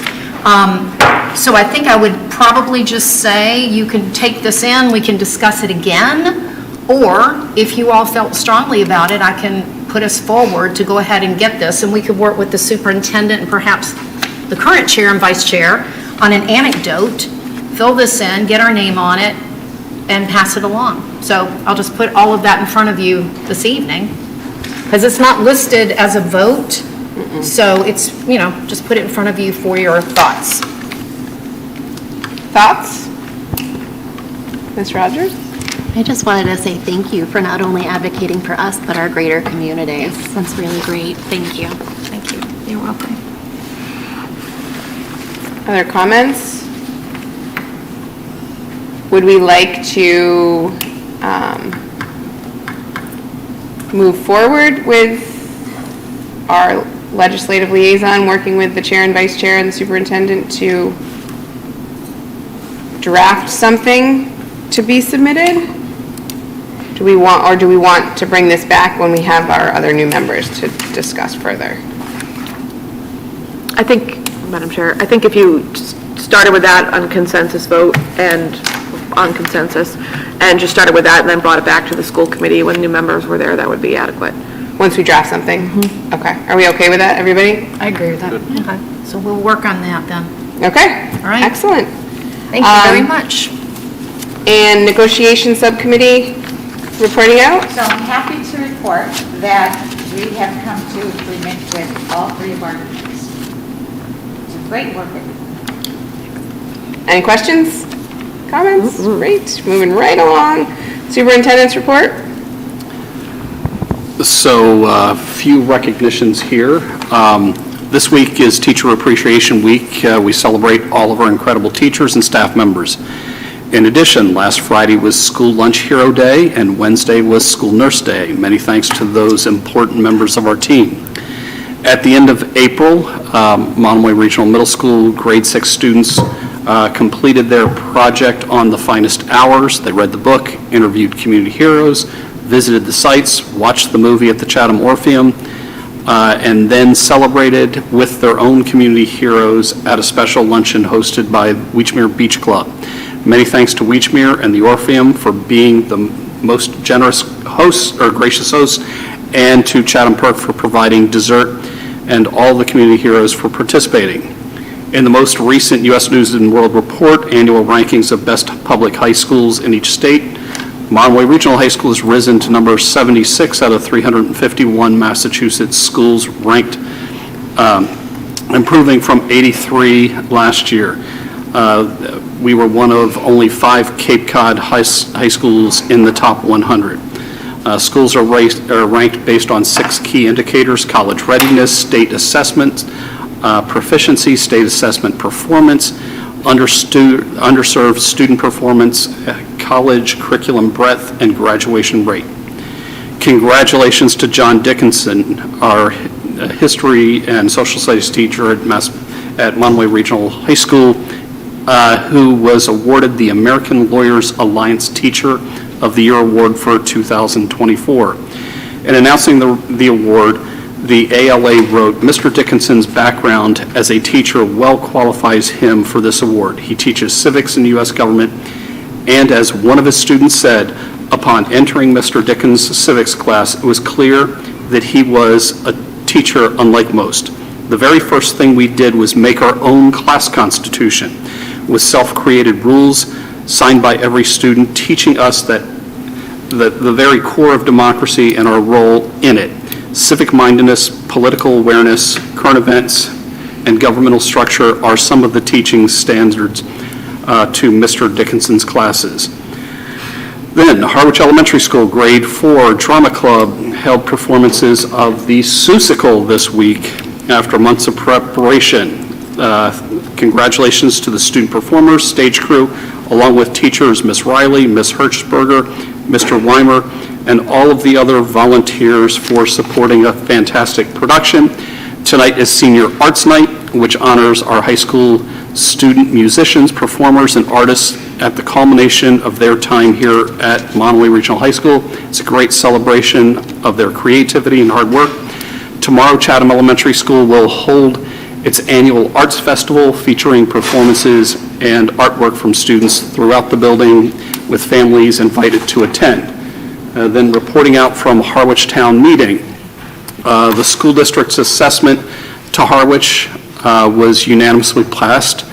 So I think I would probably just say you can take this in, we can discuss it again, or if you all felt strongly about it, I can put us forward to go ahead and get this, and we could work with the superintendent and perhaps the current chair and vice chair on an anecdote, fill this in, get our name on it, and pass it along. So I'll just put all of that in front of you this evening, because it's not listed as a vote, so it's, just put it in front of you for your thoughts. Thoughts? Ms. Rogers? I just wanted to say thank you for not only advocating for us, but our greater community. Yes. That's really great. Thank you. Thank you. You're welcome. Other comments? would we like to move forward with our legislative liaison, working with the chair and vice chair and the superintendent to draft something to be submitted? Do we want to bring this back when we have our other new members to discuss further? I think, Madam Chair, I think if you started with that on consensus vote and just started with that and then brought it back to the school committee when new members were there, that would be adequate. Once we draft something? Okay. Are we okay with that, everybody? I agree with that. Okay, so we'll work on that then. Okay. All right. Excellent. Thank you very much. And negotiation subcommittee reporting out? So I'm happy to report that we have come to agreement with all three of our unions. It's great work. Any questions? Comments? Great. Moving right along. Superintendent's report? So a few recognitions here. This week is Teacher Appreciation Week. We celebrate all of our incredible teachers and staff members. In addition, last Friday was School Lunch Hero Day and Wednesday was School Nurse Day. Many thanks to those important members of our team. At the end of April, Monomoy Regional Middle School grade 6 students completed their project on the finest hours. They read the book, interviewed community heroes, visited the sites, watched the movie at the Chatham Orpheum, and then celebrated with their own community heroes at a special luncheon hosted by Weechmere Beach Club. Many thanks to Weechmere and the Orpheum for being the most generous hosts or gracious hosts, and to Chatham Perk for providing dessert, and all the community heroes for participating. In the most recent U.S. News & World Report annual rankings of best public high schools in each state, Monomoy Regional High School has risen to number 76 out of 351 Massachusetts schools ranked, improving from 83 last year. We were one of only 5 Cape Cod high schools in the top 100. Schools are ranked based on 6 key indicators: college readiness, state assessment, proficiency, state assessment performance, underserved student performance, college curriculum breadth, and graduation rate. Congratulations to John Dickinson, our history and social studies teacher at Monomoy Regional High School, who was awarded the American Lawyers Alliance Teacher of the Year Award for 2024. In announcing the award, the ALA wrote, "Mr. Dickinson's background as a teacher well qualifies him for this award. He teaches civics in the U.S. government, and as one of his students said, upon entering Mr. Dickens' civics class, it was clear that he was a teacher unlike most. The very first thing we did was make our own class constitution with self-created rules signed by every student, teaching us that the very core of democracy and our role in it. Civic mindedness, political awareness, current events, and governmental structure are some of the teaching standards to Mr. Dickinson's classes." Then, Harwich Elementary School Grade 4 Drama Club held performances of the Seussical this week after months of preparation. Congratulations to the student performers, stage crew, along with teachers Miss Riley, Miss Hirschberger, Mr. Weimer, and all of the other volunteers for supporting a fantastic production. Tonight is Senior Arts Night, which honors our high school student musicians, performers, and artists at the culmination of their time here at Monomoy Regional High School. It's a great celebration of their creativity and hard work. Tomorrow, Chatham Elementary School will hold its annual Arts Festival featuring performances and artwork from students throughout the building, with families invited to attend. Then reporting out from Harwich Town Meeting, the school district's assessment to Harwich was unanimously passed.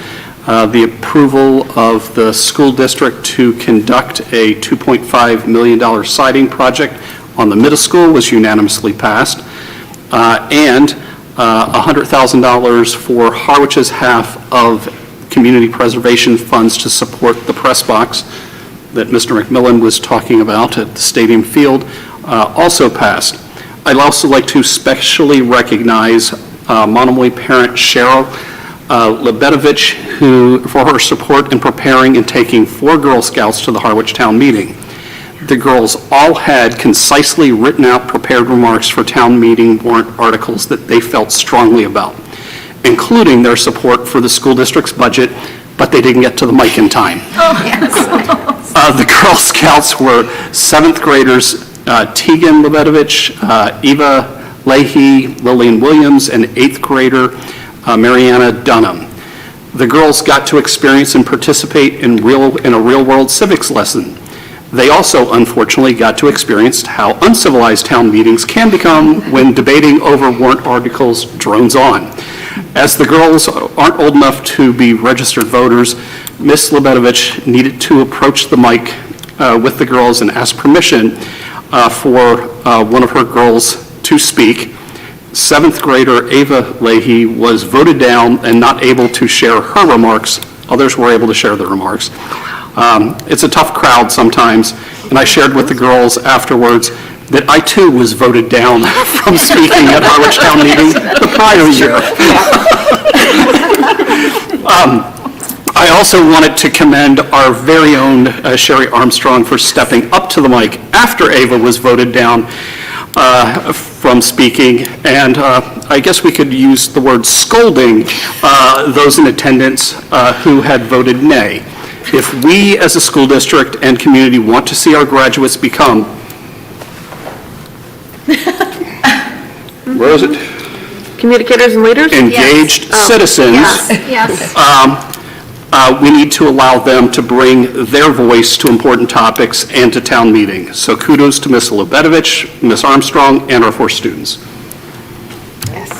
The approval of the school district to conduct a $2.5 million siding project on the middle school was unanimously passed. And $100,000 for Harwich's half of community preservation funds to support the press box that Mr. McMillan was talking about at the stadium field also passed. I'd also like to specially recognize Monomoy parent Cheryl Lebedovich, for her support in preparing and taking 4 Girl Scouts to the Harwich Town Meeting. The girls all had concisely written out prepared remarks for town meeting warrant articles that they felt strongly about, including their support for the school district's budget, but they didn't get to the mic in time. The Girl Scouts were 7th graders Tegan Lebedovich, Eva Leahy, Lillian Williams, and 8th grader Mariana Dunham. The girls got to experience and participate in a real-world civics lesson. They also, unfortunately, got to experience how uncivilized town meetings can become when debating over warrant articles drones on. As the girls aren't old enough to be registered voters, Ms. Lebedovich needed to approach the mic with the girls and ask permission for one of her girls to speak. 7th grader Ava Leahy was voted down and not able to share her remarks. Others were able to share their remarks. It's a tough crowd sometimes, and I shared with the girls afterwards that I too was voted down from speaking at Harwich Town meeting the prior year. I also wanted to commend our very own Sherry Armstrong for stepping up to the mic after Ava was voted down from speaking, and I guess we could use the word scolding those in attendance who had voted nay. If we as a school district and community want to see our graduates become, where is it? Communicators and leaders? Engaged citizens. Yes. We need to allow them to bring their voice to important topics and to town meeting. So kudos to Ms. Lebedovich, Ms. Armstrong, and our 4 students. Yes.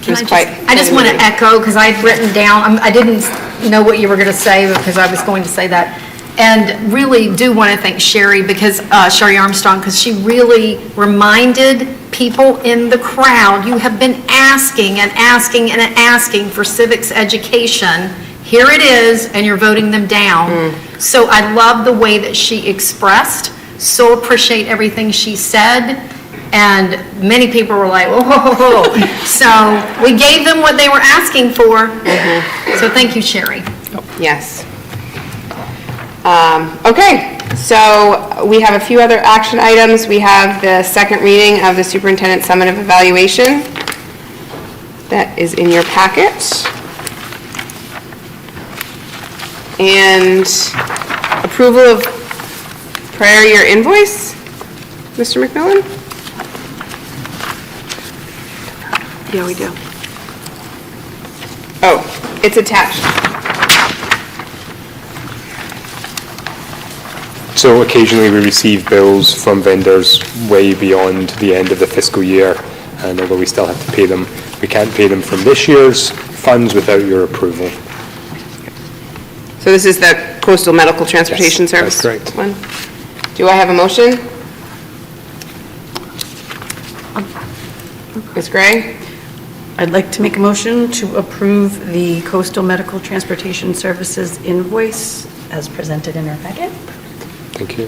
I just want to echo, because I had written down, I didn't know what you were going to say because I was going to say that. And really do want to thank Sherry, because Sherry Armstrong, because she really reminded people in the crowd, you have been asking and asking and asking for civics education. Here it is, and you're voting them down. So I love the way that she expressed, so appreciate everything she said. And many people were like, whoa. So we gave them what they were asking for. So thank you, Sherry. Yes. Okay, so we have a few other action items. We have the second reading of the Superintendent Summative Evaluation. That is in your packet. And approval of prior year invoice. Mr. McMillan? Yeah, we do. Oh, it's attached. So occasionally we receive bills from vendors way beyond the end of the fiscal year, and although we still have to pay them, we can't pay them from this year's funds without your approval. So this is the Coastal Medical Transportation Yes, Service? that's correct. One. Do I have a motion? Ms. Gray? I'd like to make a motion to approve the Coastal Medical Transportation Services invoice as presented in our packet. Thank you.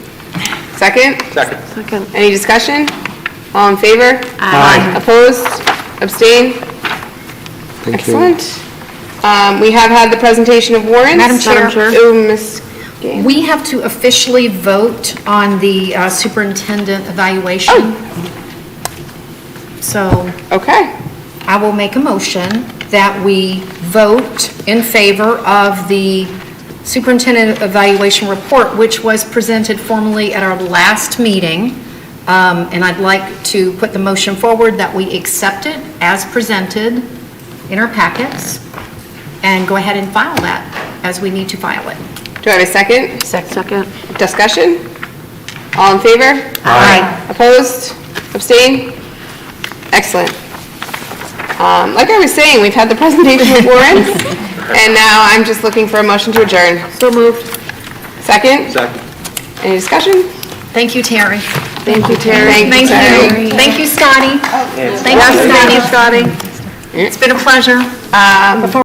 Second? Second. Any discussion? All in favor? Aye. Opposed? Abstain? Thank you. Excellent. We have had the presentation of warrants. Madam Chair. Oh, Ms. Gay. We have to officially vote on the superintendent evaluation. So Okay. I will make a motion that we vote in favor of the superintendent evaluation report, which was presented formally at our last meeting. And I'd like to put the motion forward that we accept it as presented in our packets and go ahead and file that as we need to file it. Do I have a second? Second. Discussion? All in favor? Aye. Opposed? Abstain? Excellent. Like I was saying, we've had the presentation of warrants, and now I'm just looking for a motion to adjourn. So moved. Second? Second. Any discussion? Thank you, Terry. Thank you, Terry. Thank you. Thank you, Scotty. Thank you, Thank you, Scotty. It's been a pleasure. Before